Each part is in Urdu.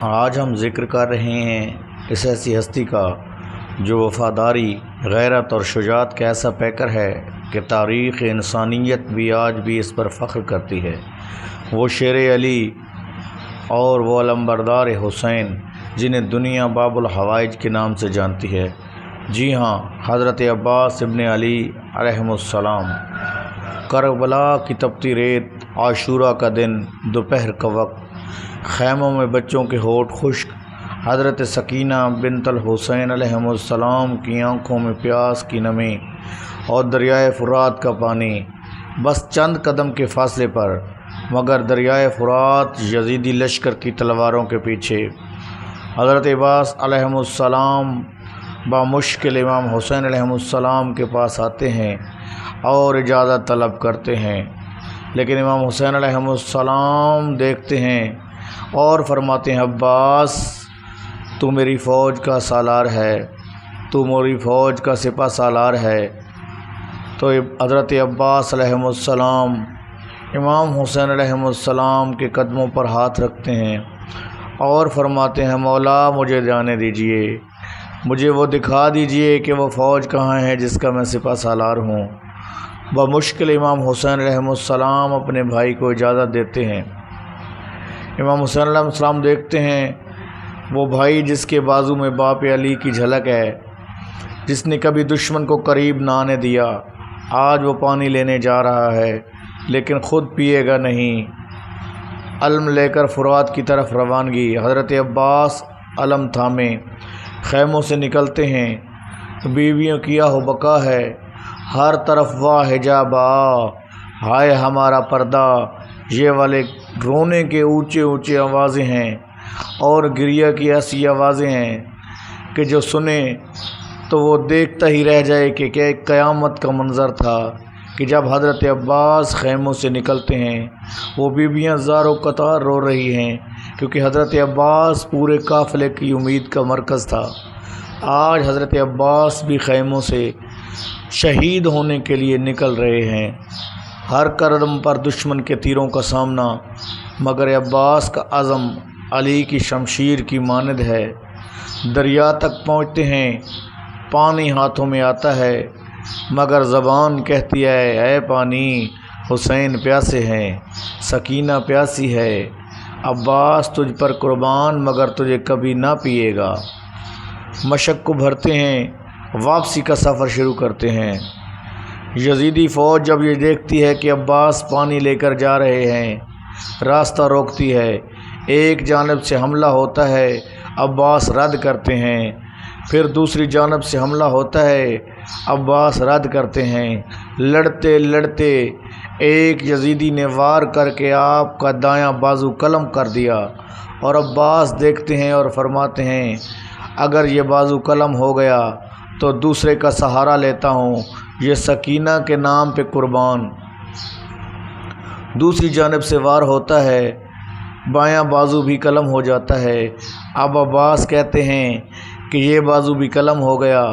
آج ہم ذکر کر رہے ہیں اس ایسی ہستی کا جو وفاداری، غیرت اور شجاعت کا ایسا پیکر ہے کہ تاریخ انسانیت بھی آج بھی اس پر فخر کرتی ہے۔ وہ شیر علی اور وہ علمبردار حسین جنہیں دنیا باب الحوائج کے نام سے جانتی ہے۔ جی ہاں، حضرت عباس ابن علی علیہم السلام۔ کربلا کی تپتی ریت، عاشورہ کا دن، دوپہر کا وقت، خیموں میں بچوں کے ہونٹ خشک، حضرت سکینہ بنت الحسین علیہم السلام کی آنکھوں میں پیاس کی نمی اور دریائے فرات کا پانی، بس چند قدم کے فاصلے پر، مگر دریائے فرات یزیدی لشکر کی تلواروں کے پیچھے۔ حضرت عباس علیہم السلام بامشکل امام حسین علیہم السلام کے پاس آتے ہیں اور اجازت طلب کرتے ہیں، لیکن امام حسین علیہم السلام دیکھتے ہیں اور فرماتے ہیں، عباس تو میری فوج کا سالار ہے، تو میری فوج کا سپہ سالار ہے۔ تو حضرت عباس علیہم السلام امام حسین علیہم السلام کے قدموں پر ہاتھ رکھتے ہیں اور فرماتے ہیں، مولا مجھے جانے دیجئے، مجھے وہ دکھا دیجئے کہ وہ فوج کہاں ہے جس کا میں سپہ سالار ہوں۔ بمشکل امام حسین علیہم السلام اپنے بھائی کو اجازت دیتے ہیں۔ امام حسین علیہ السلام دیکھتے ہیں وہ بھائی جس کے بازو میں باپ علی کی جھلک ہے، جس نے کبھی دشمن کو قریب نہ آنے دیا، آج وہ پانی لینے جا رہا ہے لیکن خود پیے گا نہیں۔ علم لے کر فرات کی طرف روانگی۔ حضرت عباس علم تھامے خیموں سے نکلتے ہیں، بیویوں کی آہ و بکا ہے، ہر طرف واہ حجابا، ہائے ہمارا پردہ، یہ والے رونے کے اونچے اونچے آوازیں ہیں اور گریہ کی ایسی آوازیں ہیں کہ جو سنے تو وہ دیکھتا ہی رہ جائے کہ ایک قیامت کا منظر تھا کہ جب حضرت عباس خیموں سے نکلتے ہیں، وہ بیویاں زار و قطار رو رہی ہیں کیونکہ حضرت عباس پورے قافلے کی امید کا مرکز تھا۔ آج حضرت عباس بھی خیموں سے شہید ہونے کے لیے نکل رہے ہیں، ہر قدم پر دشمن کے تیروں کا سامنا، مگر عباس کا عزم علی کی شمشیر کی مانند ہے۔ دریا تک پہنچتے ہیں، پانی ہاتھوں میں آتا ہے، مگر زبان کہتی ہے، اے پانی، حسین پیاسے ہیں، سکینہ پیاسی ہے، عباس تجھ پر قربان مگر تجھے کبھی نہ پیے گا۔ مشق کو بھرتے ہیں، واپسی کا سفر شروع کرتے ہیں۔ یزیدی فوج جب یہ دیکھتی ہے کہ عباس پانی لے کر جا رہے ہیں، راستہ روکتی ہے۔ ایک جانب سے حملہ ہوتا ہے، عباس رد کرتے ہیں، پھر دوسری جانب سے حملہ ہوتا ہے، عباس رد کرتے ہیں۔ لڑتے لڑتے ایک یزیدی نے وار کر کے آپ کا دایاں بازو قلم کر دیا اور عباس دیکھتے ہیں اور فرماتے ہیں، اگر یہ بازو قلم ہو گیا تو دوسرے کا سہارا لیتا ہوں، یہ سکینہ کے نام پہ قربان۔ دوسری جانب سے وار ہوتا ہے، بایاں بازو بھی قلم ہو جاتا ہے۔ اب عباس کہتے ہیں کہ یہ بازو بھی قلم ہو گیا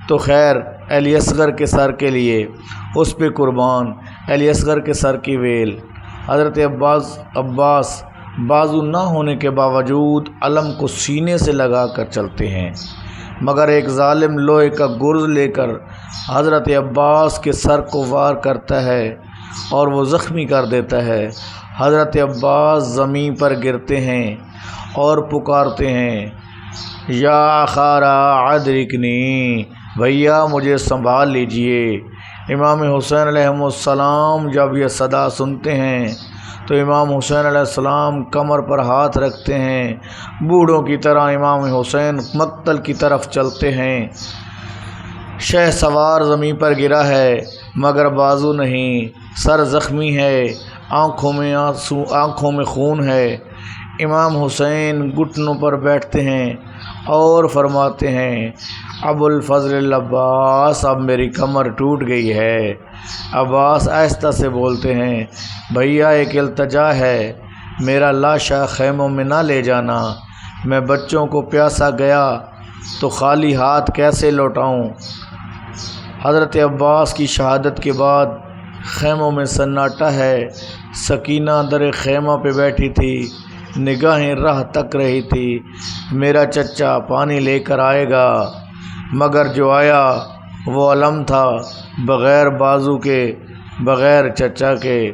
تو خیر، علی اصغر کے سر کے لیے اس پہ قربان، علی اصغر کے سر کی ویل۔ حضرت عباس بازو نہ ہونے کے باوجود علم کو سینے سے لگا کر چلتے ہیں، مگر ایک ظالم لوہے کا گرز لے کر حضرت عباس کے سر کو وار کرتا ہے اور وہ زخمی کر دیتا ہے۔ حضرت عباس زمین پر گرتے ہیں اور پکارتے ہیں، یا خارا ادرکنی، بھیا مجھے سنبھال لیجئے۔ امام حسین علیہ السلام جب یہ صدا سنتے ہیں تو امام حسین علیہ السلام کمر پر ہاتھ رکھتے ہیں، بوڑھوں کی طرح امام حسین مقتل کی طرف چلتے ہیں۔ شہ سوار زمین پر گرا ہے مگر بازو نہیں، سر زخمی ہے، آنکھوں میں آنسو، آنکھوں میں خون ہے۔ امام حسین گھٹنوں پر بیٹھتے ہیں اور فرماتے ہیں، ابو الفضل العباس، اب میری کمر ٹوٹ گئی ہے۔ عباس آہستہ سے بولتے ہیں، بھیا ایک التجا ہے، میرا لاشا خیموں میں نہ لے جانا، میں بچوں کو پیاسا گیا تو خالی ہاتھ کیسے لوٹاؤں۔ حضرت عباس کی شہادت کے بعد خیموں میں سناٹا ہے۔ سکینہ در خیمہ پہ بیٹھی تھی، نگاہیں راہ تک رہی تھی، میرا چچا پانی لے کر آئے گا، مگر جو آیا وہ علم تھا بغیر بازو کے، بغیر چچا کے۔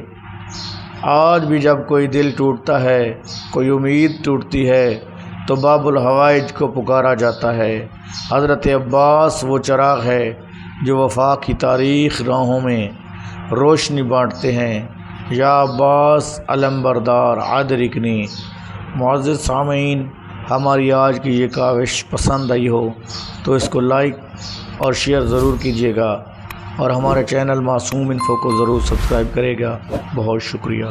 آج بھی جب کوئی دل ٹوٹتا ہے، کوئی امید ٹوٹتی ہے، تو باب الحوائج کو پکارا جاتا ہے۔ حضرت عباس وہ چراغ ہے جو وفا کی تاریخ راہوں میں روشنی بانٹتے ہیں۔ یا عباس علم بردار ادرکنی۔ معزز سامعین، ہماری آج کی یہ کاوش پسند آئی ہو تو اس کو لائک اور شیئر ضرور کیجیے گا، اور ہمارے چینل معصوم انفو کو ضرور سبسکرائب کرے گا۔ بہت شکریہ۔